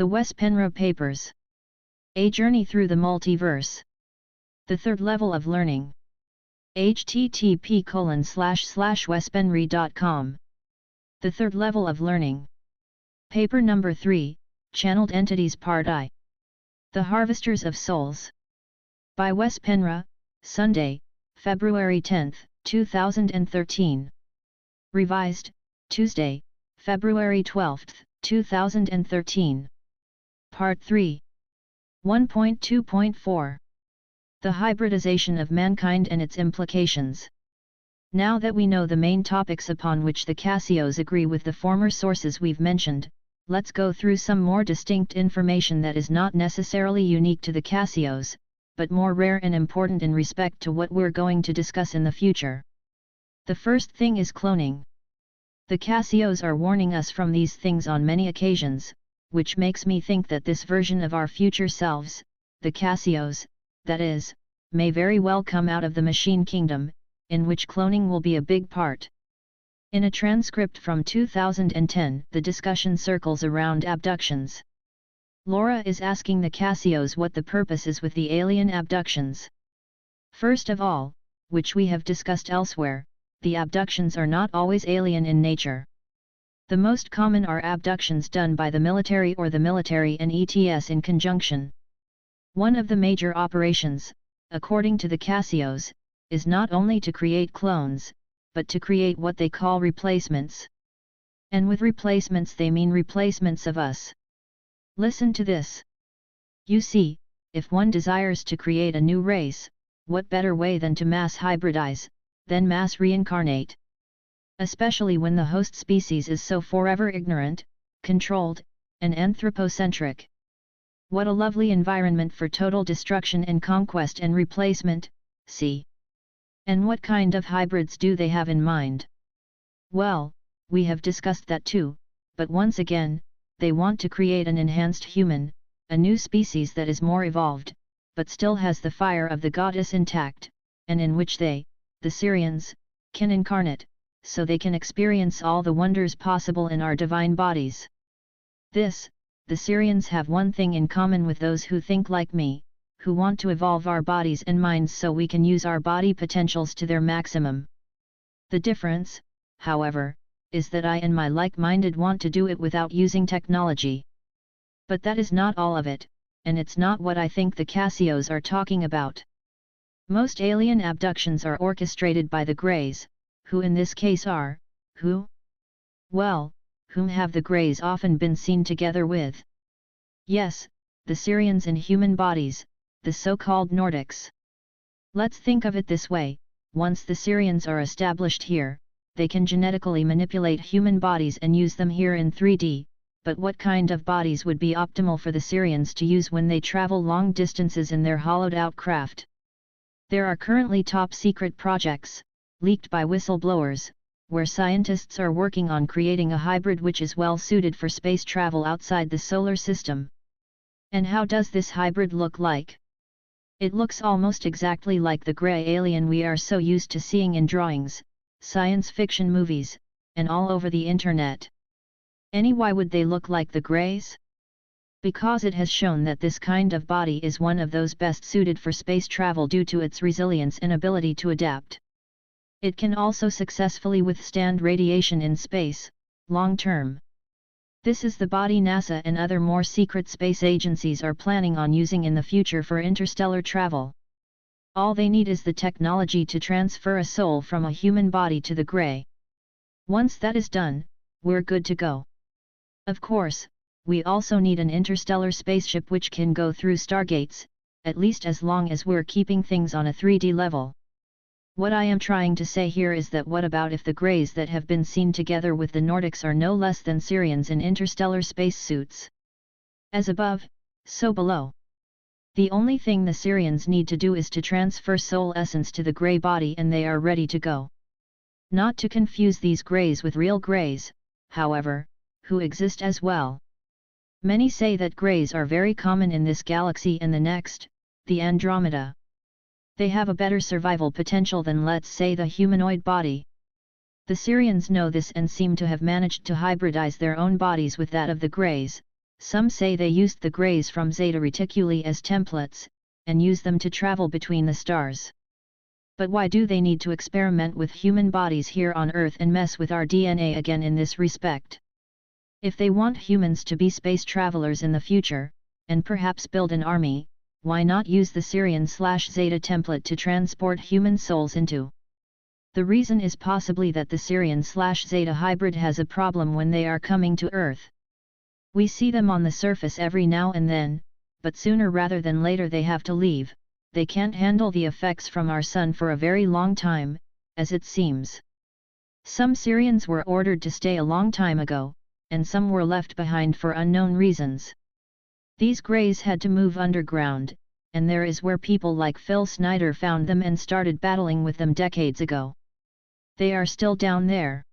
The West-Penra Papers. A Journey Through the Multiverse. The Third Level of Learning. http://westpenry.com. The Third Level of Learning. Paper number 3, Channeled Entities Part I. The Harvesters of Souls. By West-Penra, Sunday, February 10, 2013. Revised, Tuesday, February 12, 2013. Part 3. 1.2.4. The Hybridization of Mankind and its Implications. Now that we know the main topics upon which the Cassios agree with the former sources we've mentioned, let's go through some more distinct information that is not necessarily unique to the Cassios, but more rare and important in respect to what we're going to discuss in the future. The first thing is cloning. The Cassios are warning us from these things on many occasions, which makes me think that this version of our future selves, the Cassios, that is, may very well come out of the machine kingdom, in which cloning will be a big part. In a transcript from 2010, the discussion circles around abductions. Laura is asking the Cassios what the purpose is with the alien abductions. First of all, which we have discussed elsewhere, the abductions are not always alien in nature. The most common are abductions done by the military or the military and ETS in conjunction. One of the major operations, according to the Cassios, is not only to create clones, but to create what they call replacements. And with replacements they mean replacements of us. Listen to this. You see, if one desires to create a new race, what better way than to mass hybridize, then mass reincarnate? Especially when the host species is so forever ignorant, controlled, and anthropocentric. What a lovely environment for total destruction and conquest and replacement, see. And what kind of hybrids do they have in mind? Well, we have discussed that too, but once again, they want to create an enhanced human, a new species that is more evolved, but still has the fire of the goddess intact, and in which they, the Syrians, can incarnate, so they can experience all the wonders possible in our divine bodies. This, the Syrians have one thing in common with those who think like me, who want to evolve our bodies and minds so we can use our body potentials to their maximum. The difference, however, is that I and my like-minded want to do it without using technology. But that is not all of it, and it's not what I think the Cassios are talking about. Most alien abductions are orchestrated by the Greys, who in this case are, who? Well, whom have the Greys often been seen together with? Yes, the Syrians in human bodies, the so-called Nordics. Let's think of it this way, once the Syrians are established here, they can genetically manipulate human bodies and use them here in 3D, but what kind of bodies would be optimal for the Syrians to use when they travel long distances in their hollowed-out craft? There are currently top-secret projects, leaked by whistleblowers, where scientists are working on creating a hybrid which is well suited for space travel outside the solar system. And how does this hybrid look like? It looks almost exactly like the grey alien we are so used to seeing in drawings, science fiction movies, and all over the internet. Why would they look like the Greys? Because it has shown that this kind of body is one of those best suited for space travel due to its resilience and ability to adapt. It can also successfully withstand radiation in space, long term. This is the body NASA and other more secret space agencies are planning on using in the future for interstellar travel. All they need is the technology to transfer a soul from a human body to the Grey. Once that is done, we're good to go. Of course, we also need an interstellar spaceship which can go through stargates, at least as long as we're keeping things on a 3D level. What I am trying to say here is that what about if the Greys that have been seen together with the Nordics are no less than Syrians in interstellar spacesuits? As above, so below. The only thing the Syrians need to do is to transfer soul essence to the Grey body and they are ready to go. Not to confuse these Greys with real Greys, however, who exist as well. Many say that Greys are very common in this galaxy and the next, the Andromeda. They have a better survival potential than, let's say, the humanoid body. The Syrians know this and seem to have managed to hybridize their own bodies with that of the Greys, Some say they used the grays from Zeta Reticuli as templates, and use them to travel between the stars. But why do they need to experiment with human bodies here on Earth and mess with our DNA again in this respect? If they want humans to be space travelers in the future, and perhaps build an army, why not use the Sirian/Zeta template to transport human souls into? The reason is possibly that the Sirian/Zeta hybrid has a problem when they are coming to Earth. We see them on the surface every now and then, but sooner rather than later they have to leave. They can't handle the effects from our sun for a very long time, as it seems. Some Sirians were ordered to stay a long time ago, and some were left behind for unknown reasons. These greys had to move underground, and there is where people like Phil Snyder found them and started battling with them decades ago. They are still down there.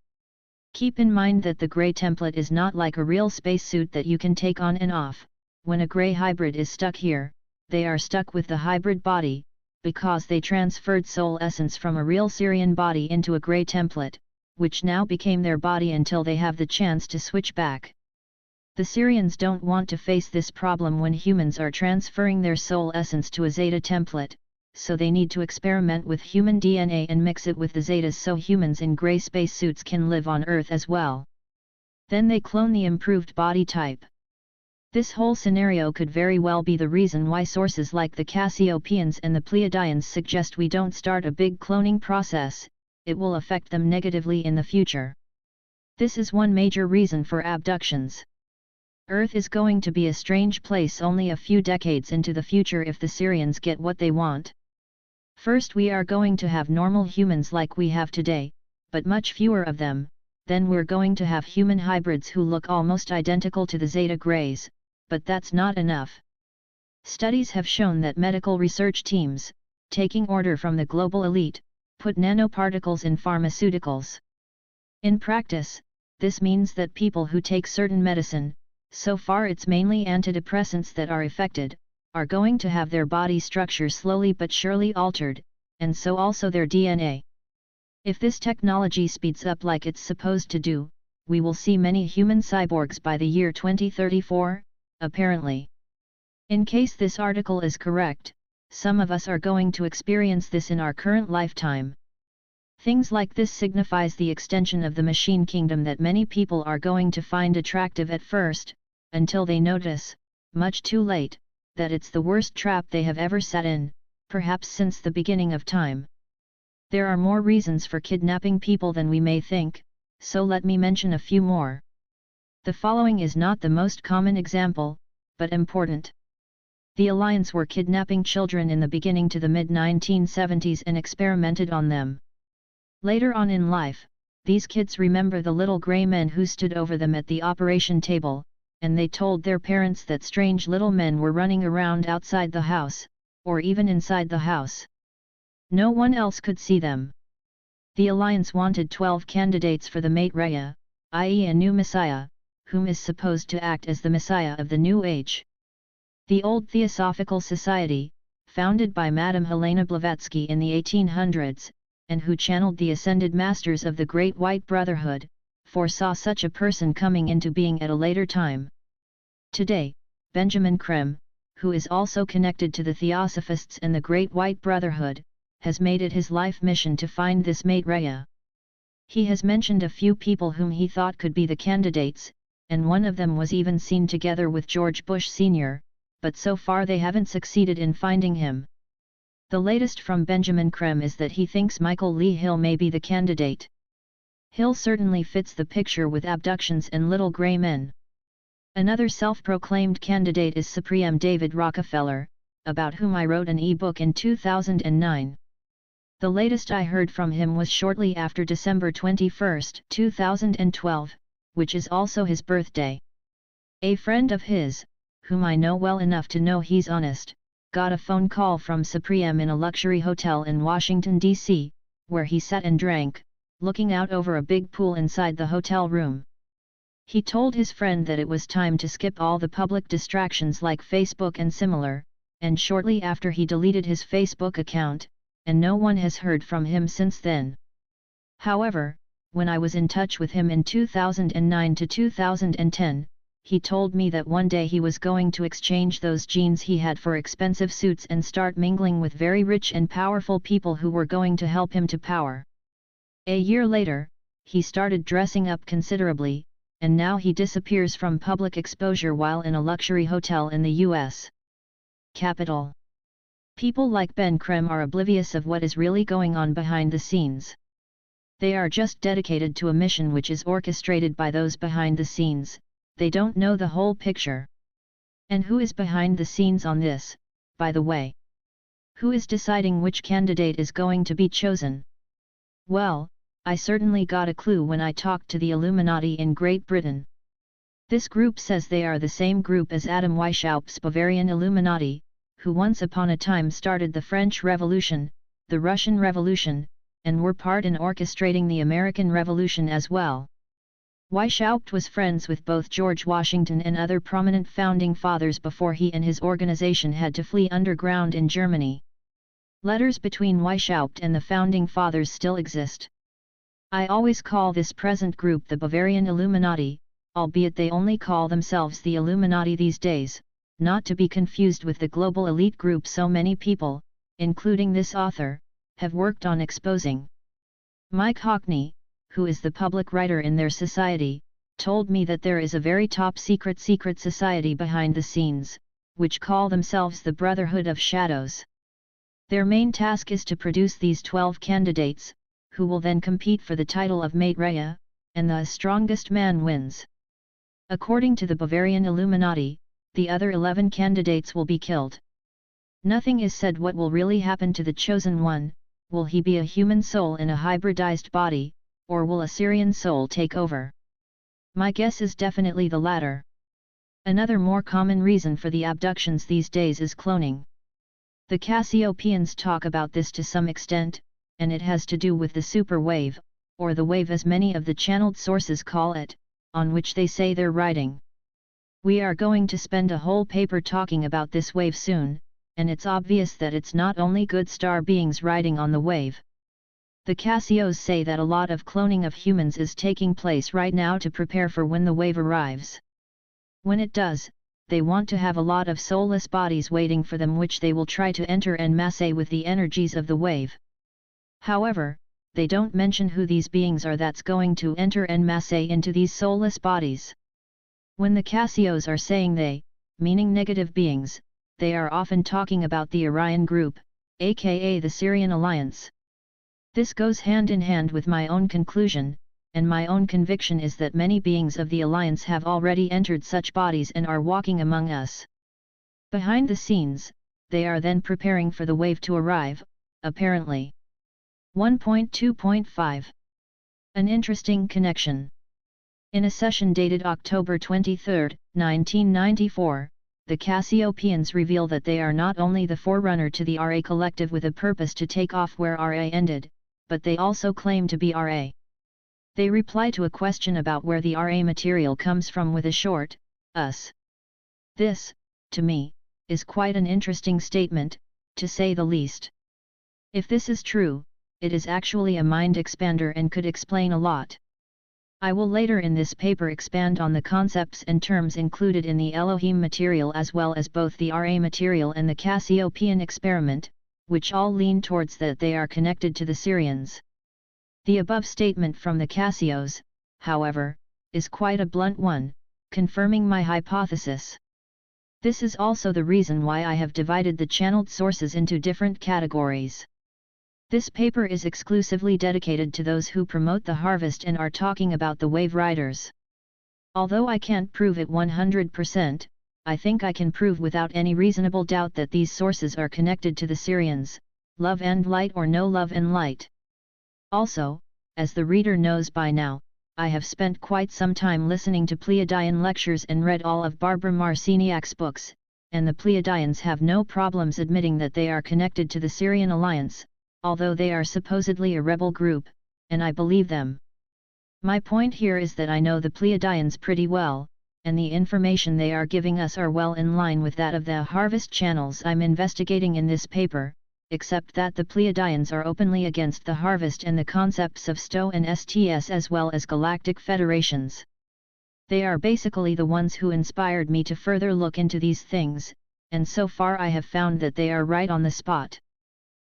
Keep in mind that the grey template is not like a real spacesuit that you can take on and off. When a grey hybrid is stuck here, they are stuck with the hybrid body, because they transferred soul essence from a real Sirian body into a grey template, which now became their body until they have the chance to switch back. The Sirians don't want to face this problem when humans are transferring their soul essence to a Zeta template, so they need to experiment with human DNA and mix it with the Zetas so humans in grey spacesuits can live on Earth as well. Then they clone the improved body type. This whole scenario could very well be the reason why sources like the Cassiopeians and the Pleiadians suggest we don't start a big cloning process. It will affect them negatively in the future. This is one major reason for abductions. Earth is going to be a strange place only a few decades into the future if the Sirians get what they want. First, we are going to have normal humans like we have today, but much fewer of them. Then we're going to have human hybrids who look almost identical to the Zeta Greys, but that's not enough. Studies have shown that medical research teams, taking order from the global elite, put nanoparticles in pharmaceuticals. In practice, this means that people who take certain medicine, so far it's mainly antidepressants that are affected, are going to have their body structure slowly but surely altered, and so also their DNA. If this technology speeds up like it's supposed to do, we will see many human cyborgs by the year 2034, apparently. In case this article is correct, some of us are going to experience this in our current lifetime. Things like this signifies the extension of the machine kingdom that many people are going to find attractive at first, until they notice, much too late, that it's the worst trap they have ever sat in, perhaps since the beginning of time. There are more reasons for kidnapping people than we may think, so let me mention a few more. The following is not the most common example, but important. The Alliance were kidnapping children in the beginning to the mid-1970s and experimented on them. Later on in life, these kids remember the little grey men who stood over them at the operation table, and they told their parents that strange little men were running around outside the house, or even inside the house. No one else could see them. The Alliance wanted 12 candidates for the Maitreya, i.e. a new Messiah, whom is supposed to act as the Messiah of the New Age. The Old Theosophical Society, founded by Madame Helena Blavatsky in the 1800s, and who channeled the ascended masters of the Great White Brotherhood, foresaw such a person coming into being at a later time. Today, Benjamin Creme, who is also connected to the Theosophists and the Great White Brotherhood, has made it his life mission to find this Maitreya. He has mentioned a few people whom he thought could be the candidates, and one of them was even seen together with George Bush Sr., but so far they haven't succeeded in finding him. The latest from Benjamin Creme is that he thinks Michael Lee Hill may be the candidate. Hill certainly fits the picture with abductions and little grey men. Another self-proclaimed candidate is Supreme David Rockefeller, about whom I wrote an e-book in 2009. The latest I heard from him was shortly after December 21, 2012, which is also his birthday. A friend of his, whom I know well enough to know he's honest, got a phone call from Supreme in a luxury hotel in Washington, D.C., where he sat and drank, looking out over a big pool inside the hotel room. He told his friend that it was time to skip all the public distractions like Facebook and similar, and shortly after he deleted his Facebook account, and no one has heard from him since then. However, when I was in touch with him in 2009 to 2010, he told me that one day he was going to exchange those jeans he had for expensive suits and start mingling with very rich and powerful people who were going to help him to power. A year later, he started dressing up considerably, and now he disappears from public exposure while in a luxury hotel in the US capital. People like Ben Krem are oblivious of what is really going on behind the scenes. They are just dedicated to a mission which is orchestrated by those behind the scenes. They don't know the whole picture. And who is behind the scenes on this, by the way? Who is deciding which candidate is going to be chosen? Well, I certainly got a clue when I talked to the Illuminati in Great Britain. This group says they are the same group as Adam Weishaupt's Bavarian Illuminati, who once upon a time started the French Revolution, the Russian Revolution, and were part in orchestrating the American Revolution as well. Weishaupt was friends with both George Washington and other prominent founding fathers before he and his organization had to flee underground in Germany. Letters between Weishaupt and the founding fathers still exist. I always call this present group the Bavarian Illuminati, albeit they only call themselves the Illuminati these days, not to be confused with the global elite group so many people, including this author, have worked on exposing. Mike Hockney, who is the public writer in their society, told me that there is a very top secret society behind the scenes, which call themselves the Brotherhood of Shadows. Their main task is to produce these 12 candidates, who will then compete for the title of Maitreya, and the strongest man wins. According to the Bavarian Illuminati, the other 11 candidates will be killed. Nothing is said what will really happen to the chosen one. Will he be a human soul in a hybridized body, or will a Syrian soul take over? My guess is definitely the latter. Another more common reason for the abductions these days is cloning. The Cassiopeans talk about this to some extent, and it has to do with the super wave, or the wave as many of the channeled sources call it, on which they say they're riding. We are going to spend a whole paper talking about this wave soon, and it's obvious that it's not only good star beings riding on the wave. The Cassios say that a lot of cloning of humans is taking place right now to prepare for when the wave arrives. When it does, they want to have a lot of soulless bodies waiting for them which they will try to enter en masse with the energies of the wave. However, they don't mention who these beings are that's going to enter en masse into these soulless bodies. When the Cassios are saying they, meaning negative beings, they are often talking about the Orion group, aka the Syrian Alliance. This goes hand in hand with my own conclusion, and my own conviction is that many beings of the Alliance have already entered such bodies and are walking among us. Behind the scenes, they are then preparing for the wave to arrive, apparently. 1.2.5 An interesting connection. In a session dated October 23, 1994, the Cassiopeans reveal that they are not only the forerunner to the RA collective with a purpose to take off where RA ended, but they also claim to be RA. They reply to a question about where the RA material comes from with a short, us. This, to me, is quite an interesting statement, to say the least. If this is true, it is actually a mind expander and could explain a lot. I will later in this paper expand on the concepts and terms included in the Elohim material as well as both the RA material and the Cassiopean experiment, which all lean towards that they are connected to the Syrians. The above statement from the Cassios, however, is quite a blunt one, confirming my hypothesis. This is also the reason why I have divided the channeled sources into different categories. This paper is exclusively dedicated to those who promote the harvest and are talking about the wave riders. Although I can't prove it 100%, I think I can prove without any reasonable doubt that these sources are connected to the Syrians, love and light or no love and light. Also, as the reader knows by now, I have spent quite some time listening to Pleiadian lectures and read all of Barbara Marciniak's books, and the Pleiadians have no problems admitting that they are connected to the Syrian alliance, although they are supposedly a rebel group, and I believe them. My point here is that I know the Pleiadians pretty well, and the information they are giving us are well in line with that of the harvest channels I'm investigating in this paper, except that the Pleiadians are openly against the harvest and the concepts of STO and STS as well as galactic federations. They are basically the ones who inspired me to further look into these things, and so far I have found that they are right on the spot.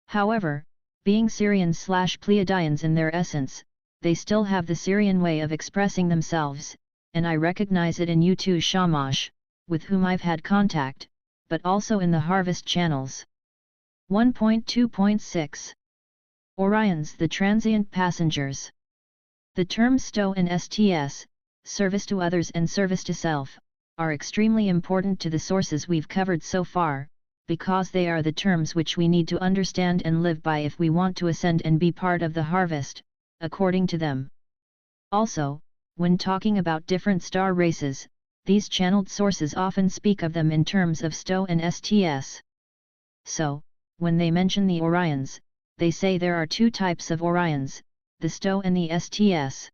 However, being Syrians/Pleiadians in their essence, they still have the Syrian way of expressing themselves, and I recognize it in U2 Shamash, with whom I've had contact, but also in the harvest channels. 1.2.6 Orions, the transient passengers. The terms STO and STS, service to others and service to self, are extremely important to the sources we've covered so far, because they are the terms which we need to understand and live by if we want to ascend and be part of the harvest, according to them. Also, when talking about different star races, these channeled sources often speak of them in terms of STO and STS. So, when they mention the Orions, they say there are two types of Orions, the STO and the STS.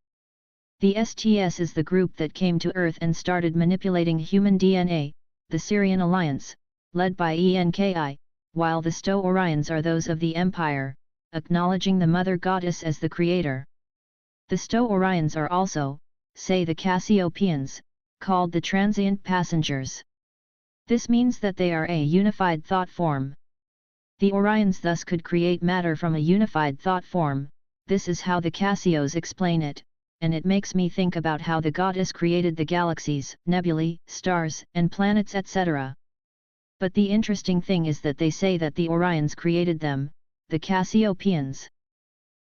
The STS is the group that came to Earth and started manipulating human DNA, the Syrian Alliance, led by Enki, while the STO Orions are those of the Empire, acknowledging the Mother Goddess as the creator. The STO Orions are also, say the Cassiopeians, called the transient passengers. This means that they are a unified thought form. The Orions thus could create matter from a unified thought form. This is how the Cassios explain it, and it makes me think about how the goddess created the galaxies, nebulae, stars, and planets, etc. But the interesting thing is that they say that the Orions created them, the Cassiopeians.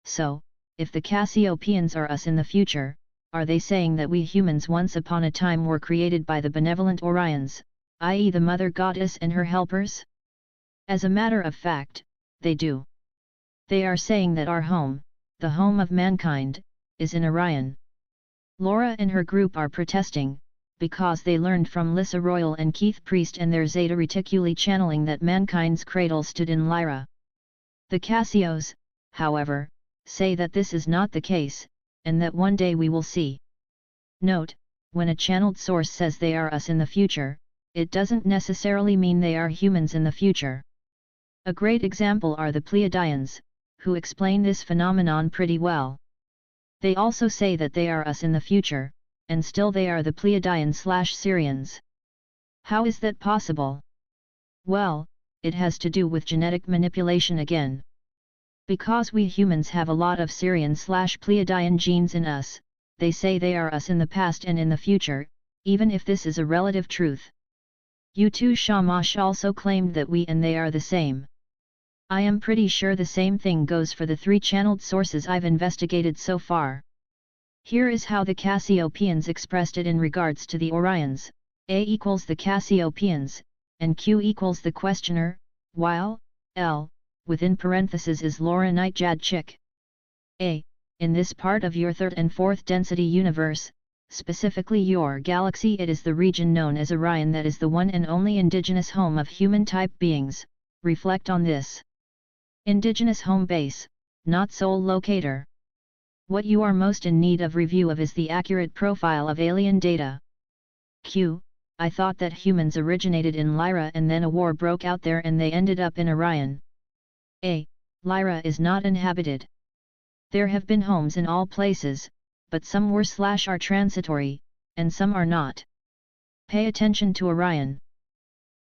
So, if the Cassiopeians are us in the future, are they saying that we humans once upon a time were created by the benevolent Orions, i.e. the Mother Goddess and her helpers? As a matter of fact, they do. They are saying that our home, the home of mankind, is in Orion. Laura and her group are protesting, because they learned from Lissa Royal and Keith Priest and their Zeta Reticuli channeling that mankind's cradle stood in Lyra. The Cassios, however, say that this is not the case, and that one day we will see. Note, when a channeled source says they are us in the future, it doesn't necessarily mean they are humans in the future. A great example are the Pleiadians, who explain this phenomenon pretty well. They also say that they are us in the future, and still they are the Pleiadians/Syrians. How is that possible? Well, it has to do with genetic manipulation again. Because we humans have a lot of Syrian/Pleiadian genes in us, they say they are us in the past and in the future, even if this is a relative truth. U2 Shamash also claimed that we and they are the same. I am pretty sure the same thing goes for the three channeled sources I've investigated so far. Here is how the Cassiopeians expressed it in regards to the Orions: A equals the Cassiopeians, and Q equals the questioner, while L, within parentheses, is Laura Nightjad Chick. A, in this part of your third and fourth density universe, specifically your galaxy, it is the region known as Orion that is the one and only indigenous home of human-type beings. Reflect on this. Indigenous home base, not soul locator. What you are most in need of review of is the accurate profile of alien data. Q, I thought that humans originated in Lyra and then a war broke out there and they ended up in Orion. A, Lyra is not inhabited. There have been homes in all places, but some were/are transitory, and some are not. Pay attention to Orion.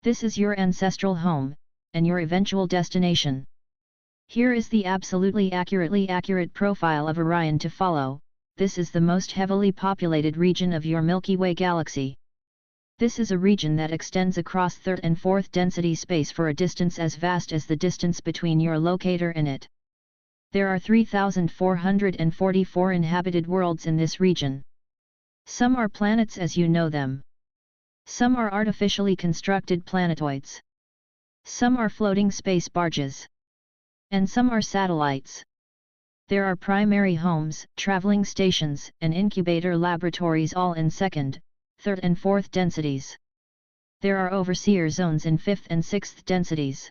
This is your ancestral home, and your eventual destination. Here is the absolutely accurately accurate profile of Orion to follow. This is the most heavily populated region of your Milky Way galaxy. This is a region that extends across third and fourth density space for a distance as vast as the distance between your locator and it. There are 3,444 inhabited worlds in this region. Some are planets as you know them. Some are artificially constructed planetoids. Some are floating space barges. And some are satellites. There are primary homes, traveling stations, and incubator laboratories all in second, third and fourth densities. There are overseer zones in fifth and sixth densities.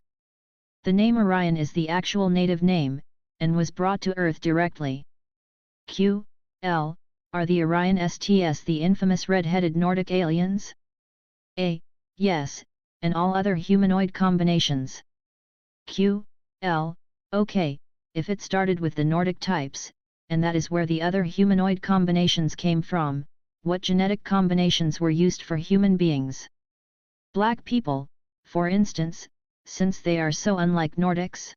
The name Orion is the actual native name, and was brought to Earth directly. Q, L, are the Orion STS the infamous red-headed Nordic aliens? A, yes, and all other humanoid combinations. Q, L, okay, if it started with the Nordic types, and that is where the other humanoid combinations came from, What genetic combinations were used for human beings? Black people, for instance, since they are so unlike Nordics?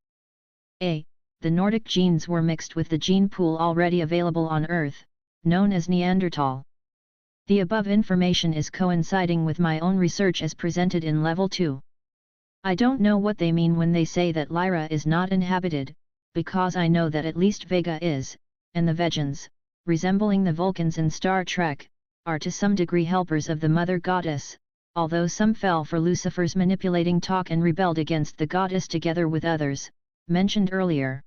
A. The Nordic genes were mixed with the gene pool already available on Earth, known as Neanderthal. The above information is coinciding with my own research as presented in Level 2. I don't know what they mean when they say that Lyra is not inhabited, because I know that at least Vega is, and the Vegans, resembling the Vulcans in Star Trek, are to some degree helpers of the Mother Goddess, although some fell for Lucifer's manipulating talk and rebelled against the goddess together with others, mentioned earlier.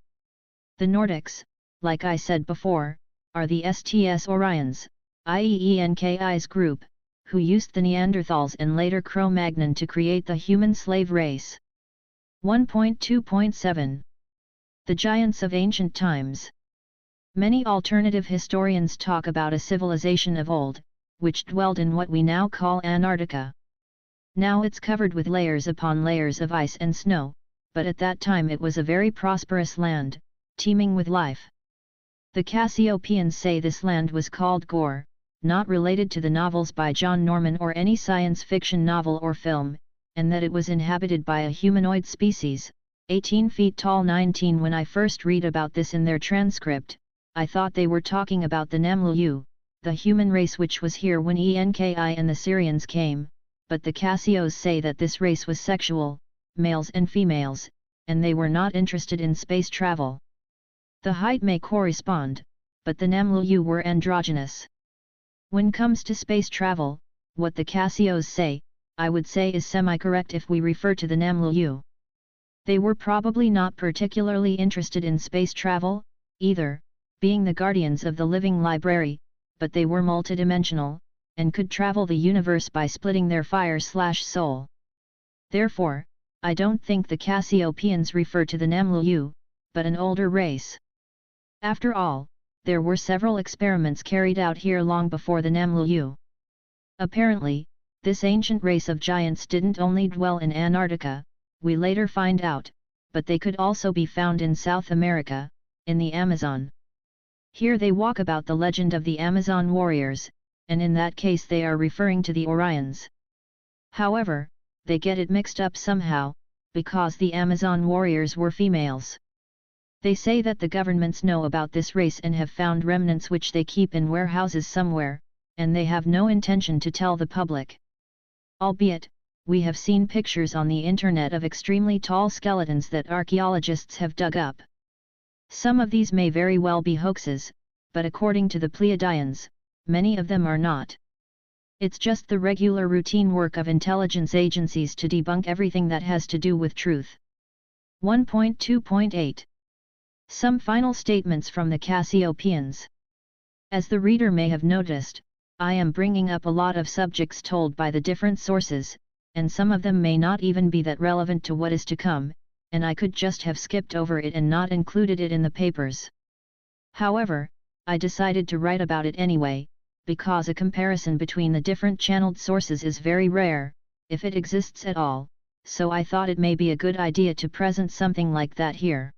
The Nordics, like I said before, are the STS Orions, i.e. Enkai's group, who used the Neanderthals and later Cro-Magnon to create the human slave race. 1.2.7 The Giants of Ancient Times. Many alternative historians talk about a civilization of old, which dwelled in what we now call Antarctica. Now it's covered with layers upon layers of ice and snow, but at that time it was a very prosperous land, teeming with life. The Cassiopeans say this land was called Gore, not related to the novels by John Norman or any science fiction novel or film, and that it was inhabited by a humanoid species, 18 feet tall. 19 When I first read about this in their transcript, I thought they were talking about the Namluyu, the human race which was here when Enki and the Syrians came, but the Cassios say that this race was sexual, males and females, and they were not interested in space travel. The height may correspond, but the Namluyu were androgynous. When comes to space travel, what the Cassios say, I would say is semi-correct if we refer to the Namluyu. They were probably not particularly interested in space travel, either, being the guardians of the living library, but they were multidimensional, and could travel the universe by splitting their fire/soul. Therefore, I don't think the Cassiopeans refer to the Namluyu, but an older race. After all, there were several experiments carried out here long before the Namluyu. Apparently, this ancient race of giants didn't only dwell in Antarctica, we later find out, but they could also be found in South America, in the Amazon. Here they walk about the legend of the Amazon warriors, and in that case they are referring to the Orions. However, they get it mixed up somehow, because the Amazon warriors were females. They say that the governments know about this race and have found remnants which they keep in warehouses somewhere, and they have no intention to tell the public. Albeit, we have seen pictures on the internet of extremely tall skeletons that archaeologists have dug up. Some of these may very well be hoaxes, but according to the Pleiadians, many of them are not. It's just the regular routine work of intelligence agencies to debunk everything that has to do with truth. 1.2.8 Some final statements from the Cassiopeans. As the reader may have noticed, I am bringing up a lot of subjects told by the different sources, and some of them may not even be that relevant to what is to come, and I could just have skipped over it and not included it in the papers. However, I decided to write about it anyway, because a comparison between the different channeled sources is very rare, if it exists at all, so I thought it may be a good idea to present something like that here.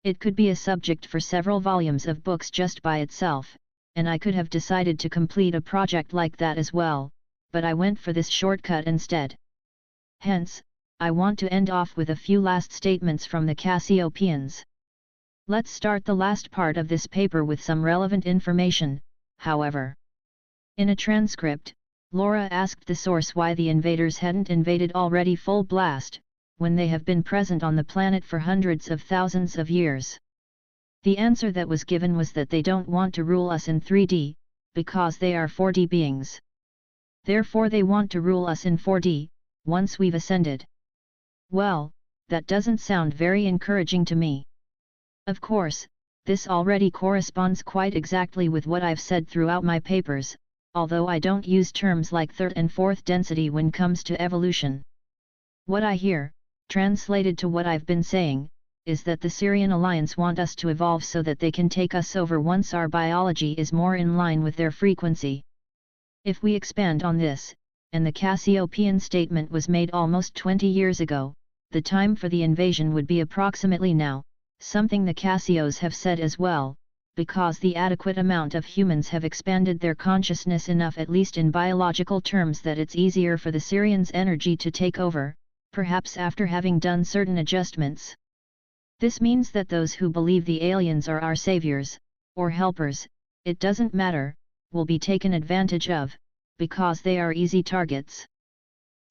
It could be a subject for several volumes of books just by itself, and I could have decided to complete a project like that as well, but I went for this shortcut instead. Hence, I want to end off with a few last statements from the Cassiopeans. Let's start the last part of this paper with some relevant information, however. In a transcript, Laura asked the source why the invaders hadn't invaded already full blast, when they have been present on the planet for hundreds of thousands of years. The answer that was given was that they don't want to rule us in 3D, because they are 4D beings. Therefore they want to rule us in 4D, once we've ascended. Well, that doesn't sound very encouraging to me. Of course, this already corresponds quite exactly with what I've said throughout my papers, although I don't use terms like third and fourth density when comes to evolution. What I hear, translated to what I've been saying, is that the Syrian Alliance want us to evolve so that they can take us over once our biology is more in line with their frequency. If we expand on this, and the Cassiopean statement was made almost 20 years ago, the time for the invasion would be approximately now, something the Cassios have said as well, because the adequate amount of humans have expanded their consciousness enough, at least in biological terms, that it's easier for the Syrians' energy to take over, perhaps after having done certain adjustments. This means that those who believe the aliens are our saviors, or helpers, it doesn't matter, will be taken advantage of, because they are easy targets.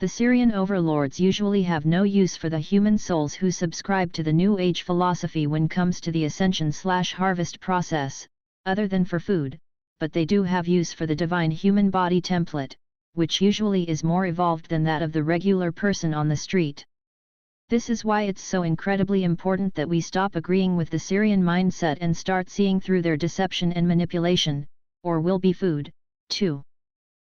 The Syrian overlords usually have no use for the human souls who subscribe to the New Age philosophy when comes to the ascension/harvest process, other than for food, but they do have use for the divine human body template, which usually is more evolved than that of the regular person on the street. This is why it's so incredibly important that we stop agreeing with the Syrian mindset and start seeing through their deception and manipulation, or will be food, too.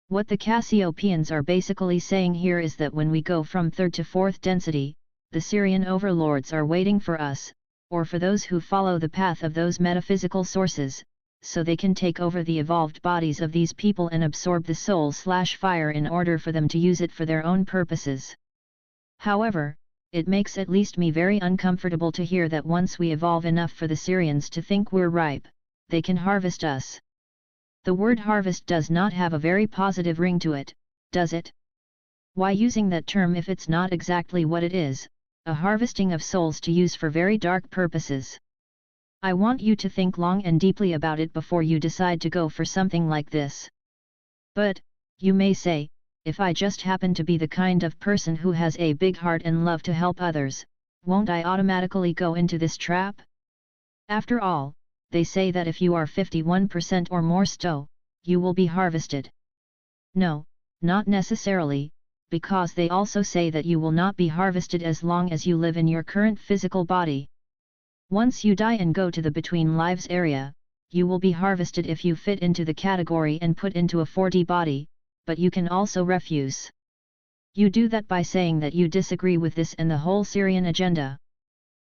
What the Cassiopeans are basically saying here is that when we go from third to fourth density, the Syrian overlords are waiting for us, or for those who follow the path of those metaphysical sources, so they can take over the evolved bodies of these people and absorb the soul/fire in order for them to use it for their own purposes. However, it makes at least me very uncomfortable to hear that once we evolve enough for the Syrians to think we're ripe, they can harvest us. The word harvest does not have a very positive ring to it, does it? Why using that term if it's not exactly what it is, a harvesting of souls to use for very dark purposes? I want you to think long and deeply about it before you decide to go for something like this. But, you may say, if I just happen to be the kind of person who has a big heart and love to help others, won't I automatically go into this trap? After all, they say that if you are 51% or more Sto, you will be harvested. No, not necessarily, because they also say that you will not be harvested as long as you live in your current physical body. Once you die and go to the between lives area, you will be harvested if you fit into the category and put into a 4D body, but you can also refuse. You do that by saying that you disagree with this and the whole Syrian agenda.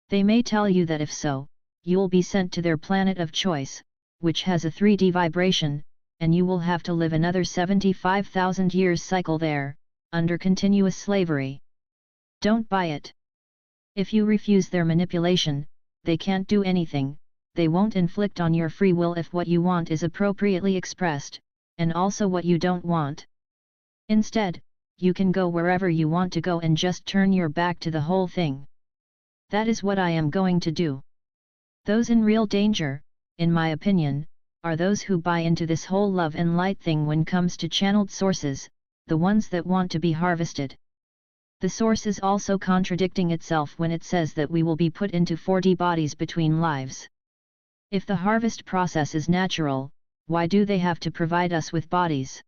They may tell you that if so, you'll be sent to their planet of choice, which has a 3D vibration, and you will have to live another 75,000 years cycle there, under continuous slavery. Don't buy it. If you refuse their manipulation, they can't do anything, they won't inflict on your free will if what you want is appropriately expressed, and also what you don't want. Instead, you can go wherever you want to go and just turn your back to the whole thing. That is what I am going to do. Those in real danger, in my opinion, are those who buy into this whole love and light thing when comes to channeled sources, the ones that want to be harvested. The source is also contradicting itself when it says that we will be put into 4D bodies between lives. If the harvest process is natural, why do they have to provide us with bodies?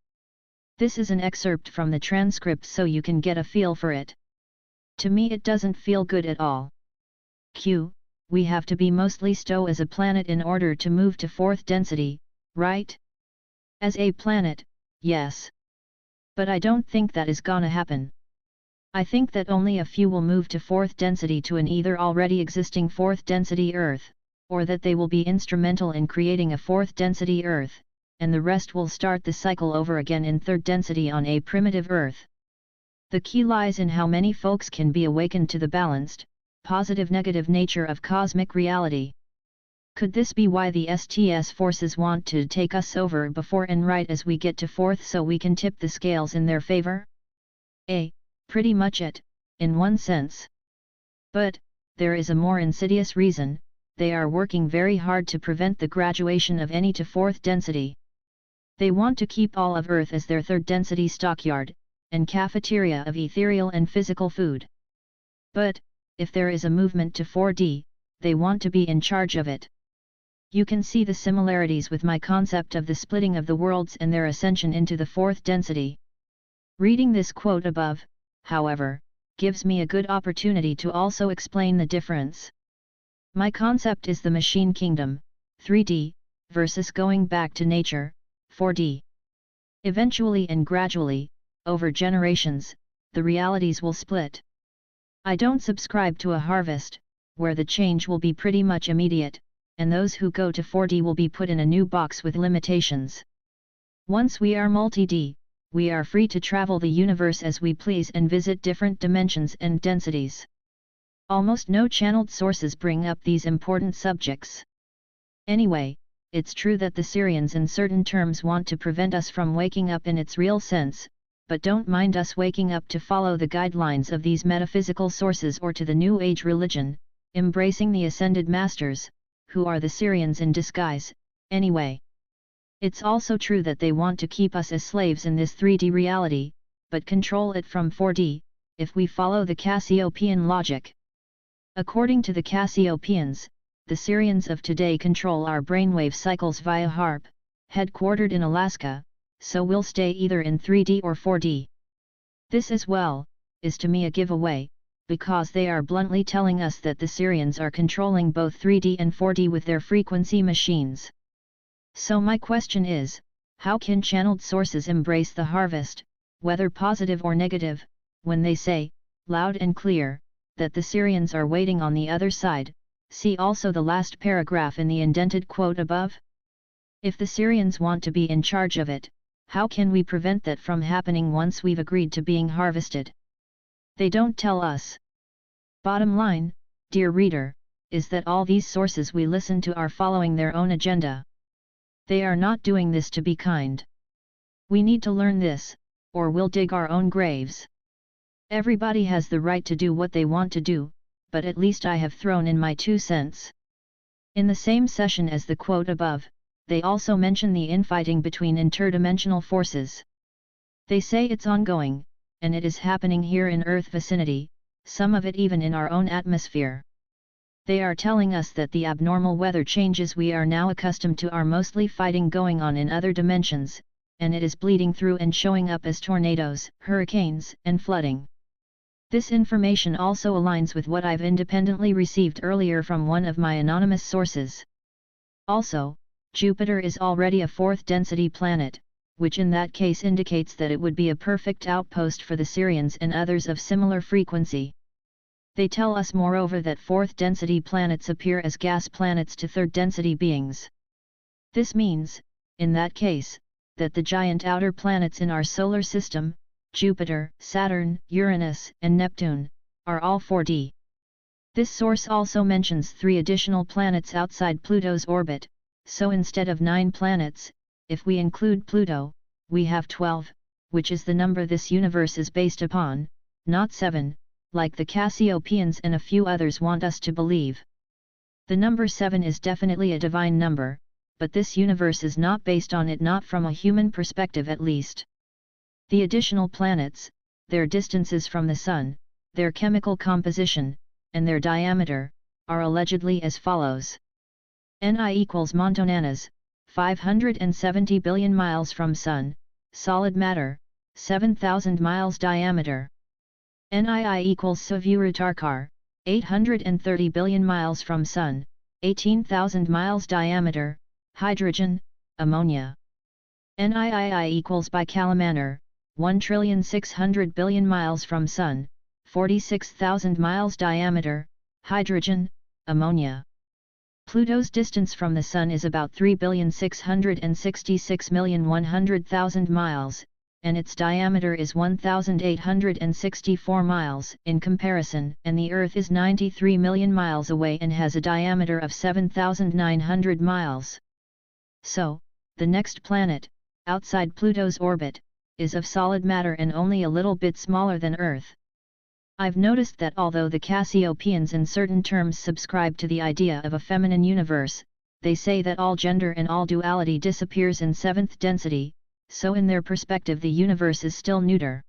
This is an excerpt from the transcript so you can get a feel for it. To me it doesn't feel good at all. Q. We have to be mostly Sto as a planet in order to move to fourth density, right? As a planet, yes. But I don't think that is gonna happen. I think that only a few will move to fourth density to an either already existing fourth density Earth, or that they will be instrumental in creating a fourth density Earth, and the rest will start the cycle over again in third density on a primitive Earth. The key lies in how many folks can be awakened to the balanced, positive-negative nature of cosmic reality. Could this be why the STS forces want to take us over before and right as we get to fourth so we can tip the scales in their favor? Pretty much it, in one sense. But, there is a more insidious reason. They are working very hard to prevent the graduation of any to fourth density. They want to keep all of Earth as their third density stockyard, and cafeteria of ethereal and physical food. But, if there is a movement to 4D, they want to be in charge of it. You can see the similarities with my concept of the splitting of the worlds and their ascension into the fourth density. Reading this quote above, however, gives me a good opportunity to also explain the difference. My concept is the machine kingdom, 3D, versus going back to nature, 4D. Eventually and gradually, over generations, the realities will split. I don't subscribe to a harvest, where the change will be pretty much immediate, and those who go to 4D will be put in a new box with limitations. Once we are multi-D, we are free to travel the universe as we please and visit different dimensions and densities. Almost no channeled sources bring up these important subjects. Anyway, it's true that the Syrians in certain terms want to prevent us from waking up in its real sense, but don't mind us waking up to follow the guidelines of these metaphysical sources or to the New Age religion, embracing the ascended masters, who are the Syrians in disguise, anyway. It's also true that they want to keep us as slaves in this 3D reality, but control it from 4D, if we follow the Cassiopean logic. According to the Cassiopeians, the Syrians of today control our brainwave cycles via HARP, headquartered in Alaska, so we'll stay either in 3D or 4D. This as well, is to me a giveaway, because they are bluntly telling us that the Syrians are controlling both 3D and 4D with their frequency machines. So my question is, how can channeled sources embrace the harvest, whether positive or negative, when they say, loud and clear, that the Syrians are waiting on the other side? See also the last paragraph in the indented quote above. If the Syrians want to be in charge of it, how can we prevent that from happening once we've agreed to being harvested? They don't tell us. Bottom line, dear reader, is that all these sources we listen to are following their own agenda. They are not doing this to be kind. We need to learn this, or we'll dig our own graves. Everybody has the right to do what they want to do, but at least I have thrown in my 2 cents. In the same session as the quote above, they also mention the infighting between interdimensional forces. They say it's ongoing, and it is happening here in Earth vicinity, some of it even in our own atmosphere. They are telling us that the abnormal weather changes we are now accustomed to are mostly fighting going on in other dimensions, and it is bleeding through and showing up as tornadoes, hurricanes, and flooding. This information also aligns with what I've independently received earlier from one of my anonymous sources. Also, Jupiter is already a 4th density planet, which in that case indicates that it would be a perfect outpost for the Syrians and others of similar frequency. They tell us moreover that 4th density planets appear as gas planets to 3rd density beings. This means, in that case, that the giant outer planets in our solar system, Jupiter, Saturn, Uranus, and Neptune, are all 4D. This source also mentions 3 additional planets outside Pluto's orbit, so instead of 9 planets, if we include Pluto, we have 12, which is the number this universe is based upon, not 7, like the Cassiopeans and a few others want us to believe. The number 7 is definitely a divine number, but this universe is not based on it, not from a human perspective at least. The additional planets, their distances from the Sun, their chemical composition, and their diameter, are allegedly as follows. Ni equals Montonanas, 570 billion miles from Sun, solid matter, 7,000 miles diameter. Nii equals Savurutarkar, 830 billion miles from Sun, 18,000 miles diameter, hydrogen, ammonia. Nii equals Bicalamanar, 1,600 billion miles from Sun, 46,000 miles diameter, hydrogen, ammonia. Pluto's distance from the Sun is about 3,666,100,000 miles, and its diameter is 1,864 miles in comparison, and the Earth is 93 million miles away and has a diameter of 7,900 miles. So, the next planet, outside Pluto's orbit, is of solid matter and only a little bit smaller than Earth. I've noticed that although the Cassiopeans in certain terms subscribe to the idea of a feminine universe, they say that all gender and all duality disappears in 7th density, so in their perspective the universe is still neuter.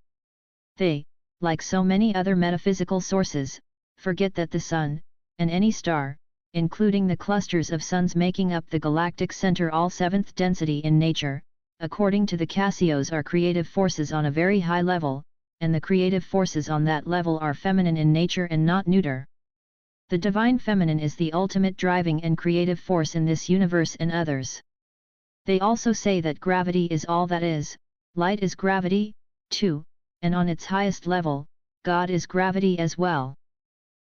They, like so many other metaphysical sources, forget that the Sun, and any star, including the clusters of suns making up the galactic center, all 7th density in nature, according to the Cassios, are creative forces on a very high level, and the creative forces on that level are feminine in nature and not neuter. The divine feminine is the ultimate driving and creative force in this universe and others. They also say that gravity is all that is, light is gravity, too, and on its highest level, God is gravity as well.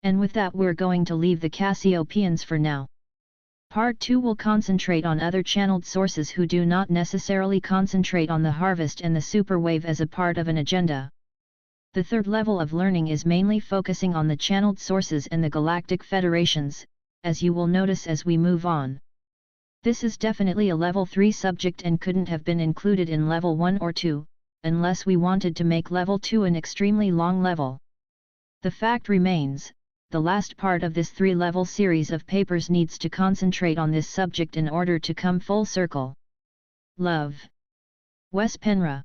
And with that we're going to leave the Cassiopeans for now. Part 2 will concentrate on other channeled sources who do not necessarily concentrate on the harvest and the superwave as a part of an agenda. The third level of learning is mainly focusing on the channeled sources and the galactic federations, as you will notice as we move on. This is definitely a level 3 subject and couldn't have been included in level 1 or 2, unless we wanted to make level 2 an extremely long level. The fact remains, the last part of this 3-level series of papers needs to concentrate on this subject in order to come full circle. Love. Wes Penra.